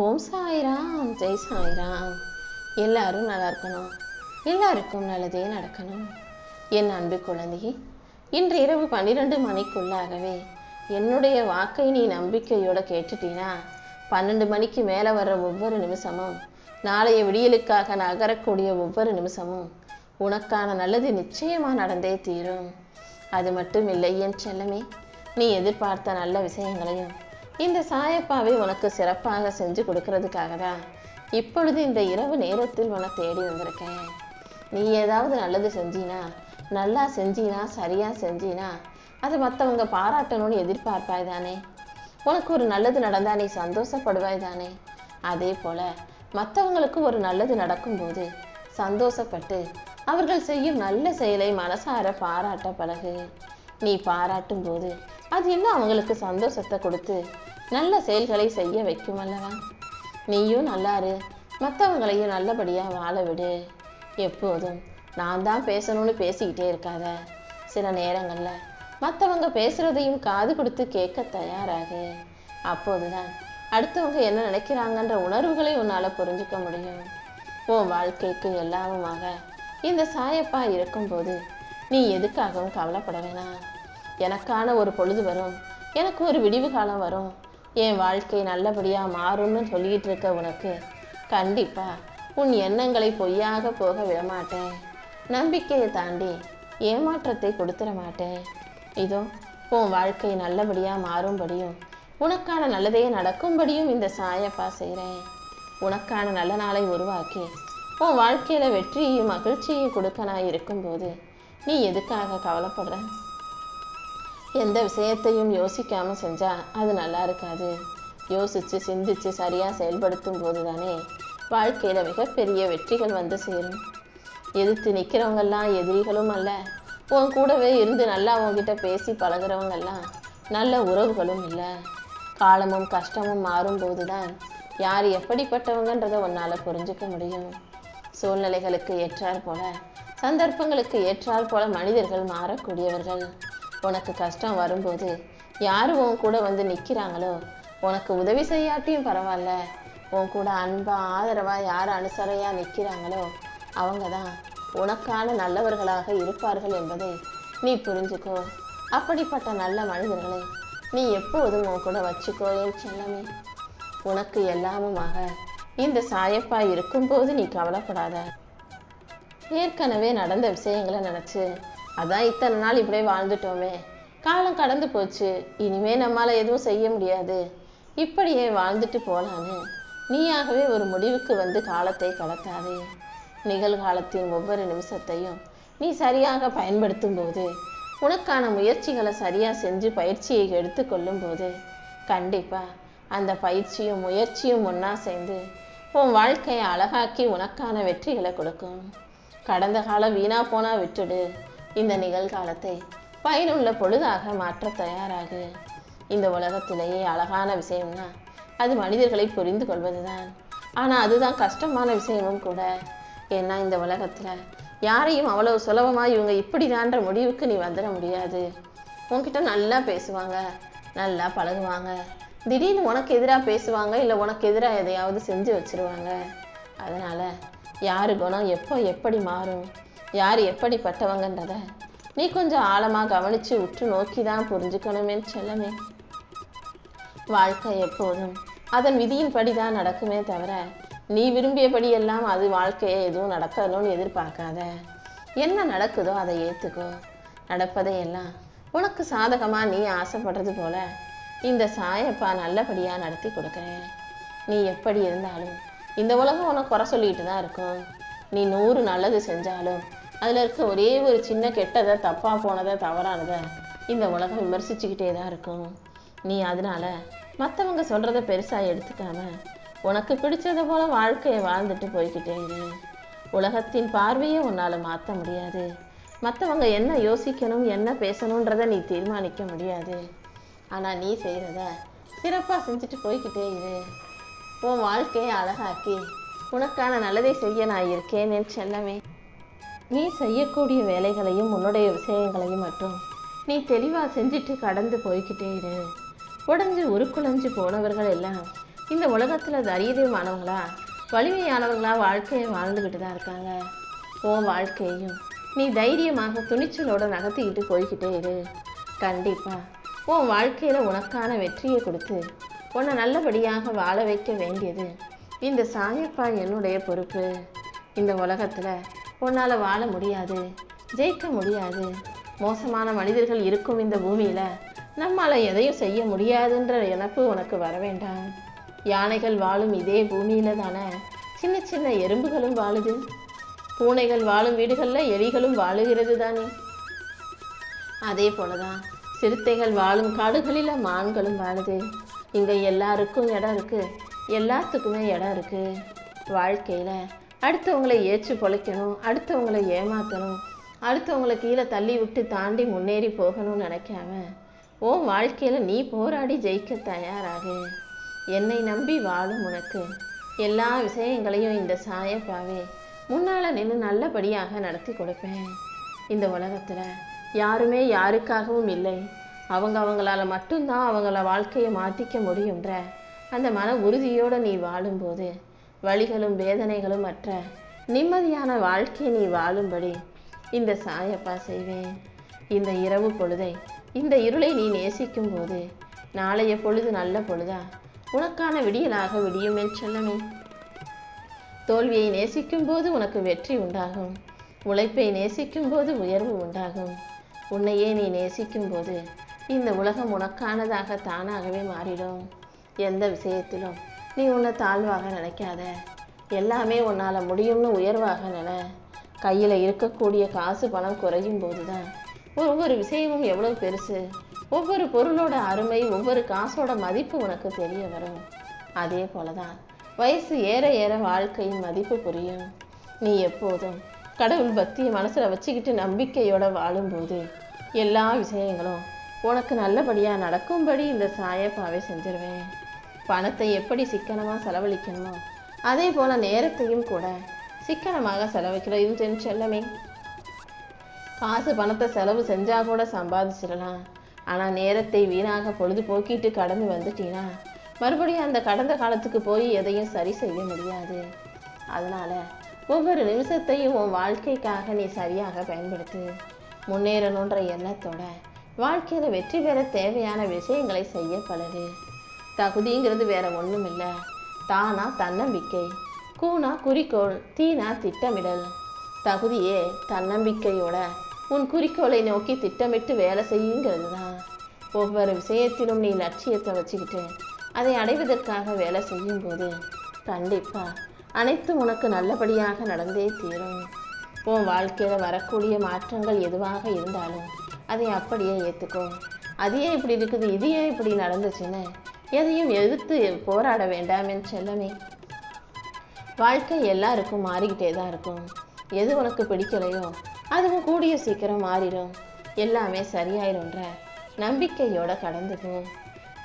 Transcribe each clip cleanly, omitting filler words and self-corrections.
ஓம் சாய்ராம், ஜெய் சாய்ராம். எல்லாரும் நல்லா இருக்கணும், எல்லாருக்கும் நல்லதே நடக்கணும். என் அன்பு குழந்தையே, இன்று இரவு 12 மணிக்குள்ளாகவே என்னுடைய வாக்கை நீ நம்பிக்கையோட கேட்டுட்டீனா 12 மணிக்கு மேலே வர்ற ஒவ்வொரு நிமிஷமும், நாளைய விடியலுக்காக நகரக்கூடிய ஒவ்வொரு நிமிஷமும் உனக்கான நல்லது நிச்சயமாக நடந்தே தீரும். அது மட்டும் இல்லை என் செல்லமே, நீ எதிர்பார்த்த நல்ல விஷயங்களையும் இந்த சாயப்பாவை உனக்கு சிறப்பாக செஞ்சு கொடுக்கறதுக்காக தான் இப்பொழுது இந்த இரவு நேரத்தில் உன தேடி வந்திருக்கேன். நீ ஏதாவது நல்லது செஞ்சினா, நல்லா செஞ்சினா, சரியா செஞ்சினா அதை மற்றவங்க பாராட்டணும்னு எதிர்பார்ப்பாய் தானே. உனக்கு ஒரு நல்லது நடந்தா நீ சந்தோஷப்படுவாய் தானே. அதே போல மற்றவங்களுக்கு ஒரு நல்லது நடக்கும்போது சந்தோஷப்பட்டு அவர்கள் செய்யும் நல்ல செயலை மனசார பாராட்ட பழகு. நீ பாராட்டும் போது அது இன்னும் அவங்களுக்கு சந்தோஷத்தை கொடுத்து நல்ல செயல்களை செய்ய வைக்கும் அல்லவா. நீயும் நல்லாரு, மற்றவங்களையும் நல்லபடியா வாழ விடு. எப்போதும் நான் தான் பேசணும்னு பேசிக்கிட்டே இருக்காத. சில நேரங்கள்ல மற்றவங்க பேசுறதையும் காது கொடுத்து கேட்க தயாராகு. அப்போதுதான் அடுத்தவங்க என்ன நினைக்கிறாங்கன்ற உணர்வுகளை உன்னால புரிஞ்சுக்க முடியும். உன் வாழ்க்கைக்கு எல்லாமுமாக இந்த சாயப்பா இருக்கும்போது நீ எதுக்காகவும் கவலைப்பட வேணாம். எனக்கான ஒரு பொழுது வரும், எனக்கு ஒரு விடிவு காலம் வரும், என் வாழ்க்கை நல்லபடியாக மாறும்னு சொல்லிக்கிட்டு இருக்க உனக்கு கண்டிப்பா உன் எண்ணங்களை பொய்யாக போக விடமாட்டேன். நம்பிக்கையை தாண்டி ஏமாற்றத்தை கொடுத்துட மாட்டேன். இதோ உன் வாழ்க்கை நல்லபடியாக மாறும்படியும் உனக்கான நல்லதையே நடக்கும்படியும் இந்த சாயப்பா செய்கிறேன். உனக்கான நல்ல நாளை உருவாக்கி உன் வாழ்க்கையில வெற்றியையும் மகிழ்ச்சியையும் கொடுக்க நான் இருக்கும்போது நீ எதுக்காக கவலைப்படுற? எந்த விஷயத்தையும் யோசிக்காம செஞ்சா அது நல்லா இருக்காது. யோசிச்சு சிந்திச்சு சரியா செயல்படுத்தும் போது தானே வாழ்க்கையில மிகப்பெரிய வெற்றிகள் வந்து சேரும். எதிர்த்து நிற்கிறவங்கெல்லாம் எதிரிகளும் அல்ல, உன் கூடவே இருந்து நல்லா உன்கிட்ட பேசி பழகிறவங்கெல்லாம் நல்ல உறவுகளும் இல்லை. காலமும் கஷ்டமும் மாறும்போது தான் யார் எப்படிப்பட்டவங்கன்றதை உன்னால புரிஞ்சுக்க முடியும். சூழ்நிலைகளுக்கு ஏற்றால் போல, சந்தர்ப்பங்களுக்கு ஏற்றால் போல மனிதர்கள் மாறக்கூடியவர்கள். உனக்கு கஷ்டம் வரும்போது யாரு உன் கூட வந்து நிற்கிறாங்களோ, உனக்கு உதவி செய்யாட்டியும் பரவாயில்ல, உன் கூட அன்பா ஆதரவா யார் அனுசரையா நிற்கிறாங்களோ அவங்க தான் உனக்கான நல்லவர்களாக இருப்பார்கள் என்பதை நீ புரிஞ்சுக்கோ. அப்படிப்பட்ட நல்ல மனிதர்களை நீ எப்போதும் உன் கூட வச்சுக்கோ என் செல்லமே. உனக்கு எல்லாமுமாக இந்த சாயப்பா இருக்கும்போது நீ கவலைப்படாத. ஏற்கனவே நடந்த விஷயங்களை நினச்சி அதான் இத்தனை நாள் இப்படியே வாழ்ந்துட்டோமே, காலம் கடந்து போச்சு, இனிமே நம்மால எதுவும் செய்ய முடியாது, இப்படியே வாழ்ந்துட்டு போலான்னு நீயாகவே ஒரு முடிவுக்கு வந்து காலத்தை கடத்தாதே. நிகழ்காலத்தின் ஒவ்வொரு நிமிஷத்தையும் நீ சரியாக பயன்படுத்தும் போது, உனக்கான முயற்சிகளை சரியா செஞ்சு பயிற்சியை எடுத்துக்கொள்ளும் போது கண்டிப்பா அந்த பயிற்சியும் முயற்சியும் ஒன்னா சேர்ந்து உன் வாழ்க்கையை அழகாக்கி உனக்கான வெற்றிகளை கொடுக்கும். கடந்த காலம் வீணா போனா விட்டுடு. இந்த நிகழ்காலத்தை பயனுள்ள பொழுதாக மாற்ற தயாராகு. இந்த உலகத்திலேயே அழகான விஷயம்னா அது மனிதர்களை புரிந்து கொள்வதுதான். ஆனா அதுதான் கஷ்டமான விஷயமும் கூட. ஏன்னா இந்த உலகத்துல யாரையும் அவ்வளவு சுலபமா இவங்க இப்படிதான்ற முடிவுக்கு நீ வந்துட முடியாது. உன்கிட்ட நல்லா பேசுவாங்க, நல்லா பழகுவாங்க, திடீர்னு உனக்கு எதிராக பேசுவாங்க, இல்லை உனக்கு எதிராக எதையாவது செஞ்சு வச்சிருவாங்க. அதனால யாரு குணம் எப்போ எப்படி மாறும், யார் எப்படிப்பட்டவங்கன்றத நீ கொஞ்சம் ஆழமாக கவனிச்சு உற்று நோக்கி தான் புரிஞ்சுக்கணுமே செல்லமே. வாழ்க்கை எப்போதும் அதன் விதியின்படி தான் நடக்குமே தவிர நீ விரும்பியபடி எல்லாம் அது வாழ்க்கையை எதுவும் நடக்கணும்னு எதிர்பார்க்காத. என்ன நடக்குதோ அதை ஏற்றுக்கோ. நடப்பதை எல்லாம் உனக்கு சாதகமாக நீ ஆசைப்படுறது போல இந்த சாயப்பா நல்லபடியாக நடத்தி கொடுக்குறேன். நீ எப்படி இருந்தாலும் இந்த உலகம் உனக்கு குறை சொல்லிட்டு தான் இருக்கும். நீ 100 நல்லது செஞ்சாலும் அதில் இருக்க ஒரே ஒரு சின்ன கெட்டதை, தப்பாக போனதை, தவறானதை இந்த உலகம் விமர்சிச்சுக்கிட்டே தான் இருக்கும். நீ அதனால மற்றவங்க சொல்கிறத பெருசாக எடுத்துக்காம உனக்கு பிடிச்சதை போல வாழ்க்கையை வாழ்ந்துட்டு போய்கிட்டே இரு. உலகத்தின் பார்வையை உன்னால் மாற்ற முடியாது. மற்றவங்க என்ன யோசிக்கணும், என்ன பேசணுன்றதை நீ தீர்மானிக்க முடியாது. ஆனால் நீ செய்கிறத சிறப்பாக செஞ்சுட்டு போய்கிட்டே இரு. உன் வாழ்க்கையை அழகாக்கி உனக்கான நல்லதை செய்ய நான் இருக்கேன் என் செல்லமே. நீ செய்யக்கூடிய வேலைகளையும் உன்னுடைய விஷயங்களையும் மட்டும் நீ தெளிவாக செஞ்சுட்டு கடந்து போய்கிட்டே இரு. உடஞ்சு உருக்குலைஞ்சு போனவர்கள் எல்லாம் இந்த உலகத்தில் தைரியமானவங்களா வலிமையானவங்களா வாழ்க்கையை வாழ்ந்துக்கிட்டு தான் இருக்காங்க. உன் வாழ்க்கையையும் நீ தைரியமாக துணிச்சலோடு நகர்த்திக்கிட்டு போய்கிட்டே இரு. கண்டிப்பாக உன் வாழ்க்கையில் உனக்கான வெற்றியை கொடுத்து உன்னை நல்லபடியாக வாழ வைக்க வேண்டியது இந்த சாயப்பா என்னுடைய பொறுப்பு. இந்த உலகத்தில் உன்னால் வாழ முடியாது, ஜெயிக்க முடியாது, மோசமான மனிதர்கள் இருக்கும் இந்த பூமியில் நம்மால் எதையும் செய்ய முடியாதுன்ற நினைப்பு உனக்கு வர வேண்டாம். யானைகள் வாழும் இதே பூமியில் தானே சின்ன சின்ன எறும்புகளும் வாழுது. பூனைகள் வாழும் வீடுகளில் எலிகளும் வாழுகிறது தானே. அதே போலதான் சிறுத்தைகள் வாழும் காடுகளில் மான்களும் வாழுது. இங்கே எல்லாருக்கும் இடம் இருக்குது, எல்லாத்துக்குமே இடம் இருக்குது. வாழ்க்கையில் அடுத்தவங்களை ஏற்று பொழைக்கணும், அடுத்தவங்களை ஏமாற்றணும், அடுத்தவங்களை கீழே தள்ளி விட்டு தாண்டி முன்னேறி போகணும்னு நினைக்காம உன் வாழ்க்கையில் நீ போராடி ஜெயிக்க தயாராகு. என்னை நம்பி வாழும் உனக்கு எல்லா விஷயங்களையும் இந்த சாயப்பாவே முன்னால் நின்று நல்லபடியாக நடத்தி கொடுப்பேன். இந்த உலகத்தில் யாருமே யாருக்காகவும் இல்லை, அவங்களால மட்டும்தான் அவங்கள வாழ்க்கையை மாற்றிக்க முடியுன்ற அந்த மன உறுதியோடு நீ வாழும்போது வலிகளும் வேதனைகளும் அற்ற நிம்மதியான வாழ்க்கையை நீ வாழும்படி இந்த சாயப்பா செய்வேன். இந்த இரவு பொழுதை, இந்த இருளை நீ நேசிக்கும் போது நாளைய பொழுது நல்ல பொழுதா உனக்கான விடியலாக விடியும் என் செல்லமே. தோல்வியை நேசிக்கும் போது உனக்கு வெற்றி உண்டாகும், உழைப்பை நேசிக்கும் போது உயர்வு உண்டாகும். உன்னையே நீ நேசிக்கும் போது இந்த உலகம் உனக்கானதாக தானாகவே மாறிடும். எந்த விஷயத்திலும் நீ உன்னை தாழ்வாக நினைக்காத, எல்லாமே உன்னால் முடியும்னு உயர்வாக நினை. கையில் இருக்கக்கூடிய காசு பணம் குறையும் போது தான் ஒவ்வொரு விஷயமும் எவ்வளோ பெருசு, ஒவ்வொரு பொருளோட அருமை, ஒவ்வொரு காசோட மதிப்பு உனக்கு தெரிய வரும். அதே போல தான் வயசு ஏற ஏற வாழ்க்கையின் மதிப்பு புரியும். நீ எப்போதும் கடவுள் பக்தியை மனசில் வச்சுக்கிட்டு நம்பிக்கையோடு வாழும்போது எல்லா விஷயங்களும் உனக்கு நல்லபடியாக நடக்கும்படி இந்த சாயப்பாவை செஞ்சிருவேன். பணத்தை எப்படி சிக்கனமாக செலவழிக்கணுமோ அதே போல் நேரத்தையும் கூட சிக்கனமாக செலவழிக்கிறது இது என் செல்லமே. காசு பணத்தை செலவு செஞ்சால் கூட சம்பாதிச்சிடலாம், ஆனால் நேரத்தை வீணாக பொழுது போக்கிட்டு கடந்து வந்துட்டீங்கன்னா மறுபடியும் அந்த கடந்த காலத்துக்கு போய் எதையும் சரி செய்ய முடியாது. அதனால் ஒவ்வொரு நிமிஷத்தையும் உன் வாழ்க்கைக்காக நீ சரியாக பயன்படுத்து. முன்னேறணுன்ற எண்ணத்தோட வாழ்க்கையில் வெற்றி பெற தேவையான விஷயங்களை செய்ய பழகு. தகுதிங்கிறது வேற ஒன்றும் இல்லை, தானா தன்னம்பிக்கை, கூனா குறிக்கோள், தீனா திட்டமிடல். தகுதியே தன்னம்பிக்கையோட உன் குறிக்கோளை நோக்கி திட்டமிட்டு வேலை செய்யுங்கிறது தான். ஒவ்வொரு விஷயத்திலும் நீ லட்சியத்தை வச்சுக்கிட்டு அதை அடைவதற்காக வேலை செய்யும்போது கண்டிப்பாக அனைத்தும் உனக்கு நல்லபடியாக நடந்தே தீரும். உன் வாழ்க்கையில் வரக்கூடிய மாற்றங்கள் எதுவாக இருந்தாலும் அதை அப்படியே ஏற்றுக்கோ. அது ஏன் இப்படி இருக்குது, இது ஏன் இப்படி நடந்துச்சுன்னு எதையும் எதிர்த்து போராட வேண்டாம் என் செல்லமே. வாழ்க்கை எல்லாருக்கும் மாறிக்கிட்டே தான் இருக்கும். எது உனக்கு பிடிக்கலையோ அதுவும் கூடிய சீக்கிரம் மாறிடும், எல்லாமே சரியாயிரும்ன்ற நம்பிக்கையோட கடந்து போ.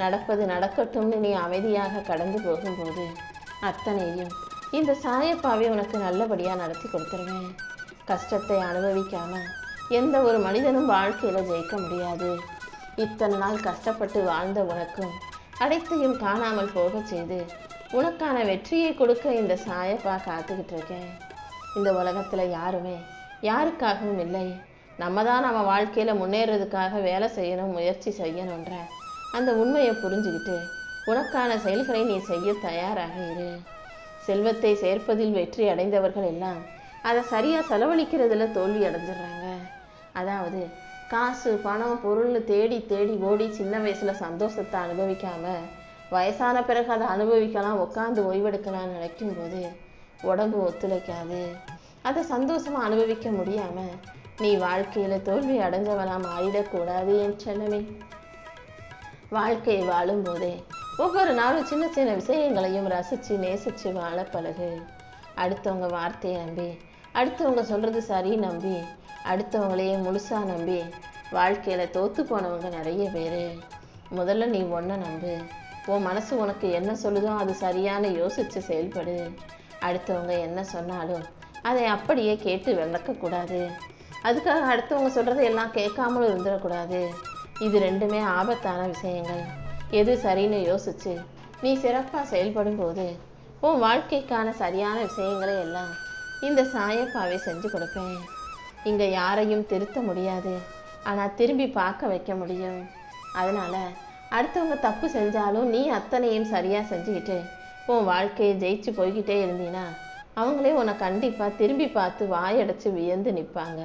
நடப்பது நடக்கட்டும்னு நீ அமைதியாக கடந்து போகும்போது அத்தனையும் இந்த சாயப்பாவை உனக்கு நல்லபடியாக நடத்தி கொடுத்துருவேன். கஷ்டத்தை அனுபவிக்காம எந்த ஒரு மனிதனும் வாழ்க்கையில் ஜெயிக்க முடியாது. இத்தனை நாள் கஷ்டப்பட்டு வாழ்ந்த உனக்கும் அனைத்தையும் காணாமல் போக செய்து உனக்கான வெற்றியை கொடுக்க இந்த சாயப்பா காத்துக்கிட்டு இருக்கேன். இந்த உலகத்தில் யாருமே யாருக்காகவும் இல்லை, நம்ம தான் நம்ம வாழ்க்கையில் முன்னேறதுக்காக வேலை செய்யணும், முயற்சி செய்யணுன்ற அந்த உண்மையை புரிஞ்சுக்கிட்டு உனக்கான செயல்களை நீ செய்ய தயாராக இரு. செல்வத்தை சேர்ப்பதில் வெற்றி அடைந்தவர்கள் எல்லாம் அதை சரியாக செலவழிக்கிறதுல தோல்வி அடைஞ்சிடுறாங்க. அதாவது காசு பணம் பொருள்னு தேடி தேடி ஓடி சின்ன வயசில் சந்தோஷத்தை அனுபவிக்காம வயசான பிறகு அதை அனுபவிக்கலாம், உட்காந்து ஓய்வெடுக்கலாம்னு நினைக்கும் போது உடம்பு ஒத்துழைக்காது. அதை சந்தோஷமாக அனுபவிக்க முடியாமல் நீ வாழ்க்கையில் தோல்வி அடைஞ்சவனா மாறிடக்கூடாது என் செல்லமே. வாழ்க்கையை வாழும்போதே ஒவ்வொரு நாளும் சின்ன சின்ன விஷயங்களையும் ரசித்து நேசித்து வாழ பழகு. அடுத்தவங்க வார்த்தையை நம்பி, அடுத்தவங்க சொல்கிறது சரி நம்பி, அடுத்தவங்களையே முழுசாக நம்பி வாழ்க்கையில் தோற்று போனவங்க நிறைய பேர். முதல்ல நீ ஒன்றை நம்பு, உன் மனசு உனக்கு என்ன சொல்லுதோ அது சரியான யோசித்து செயல்படு. அடுத்தவங்க என்ன சொன்னாலும் அதை அப்படியே கேட்டு விளக்கக்கூடாது, அதுக்காக அடுத்தவங்க சொல்கிறத எல்லாம் கேட்காமலும் இருந்துடக்கூடாது. இது ரெண்டுமே ஆபத்தான விஷயங்கள். எது சரின்னு யோசித்து நீ சிறப்பாக செயல்படும் போது உன் வாழ்க்கைக்கான சரியான விஷயங்களை எல்லாம் இந்த சாயப்பாவை செஞ்சு கொடுப்பேன். இங்கே யாரையும் திருத்த முடியாது, ஆனால் திரும்பி பார்க்க வைக்க முடியும். அதனால் அடுத்தவங்க தப்பு செஞ்சாலும் நீ அத்தனையும் சரியாக செஞ்சுக்கிட்டு உன் வாழ்க்கையை ஜெயிச்சு போய்கிட்டே இருந்தீன்னா அவங்களே உன்னை கண்டிப்பாக திரும்பி பார்த்து வாயடைச்சு வியந்து நிற்பாங்க.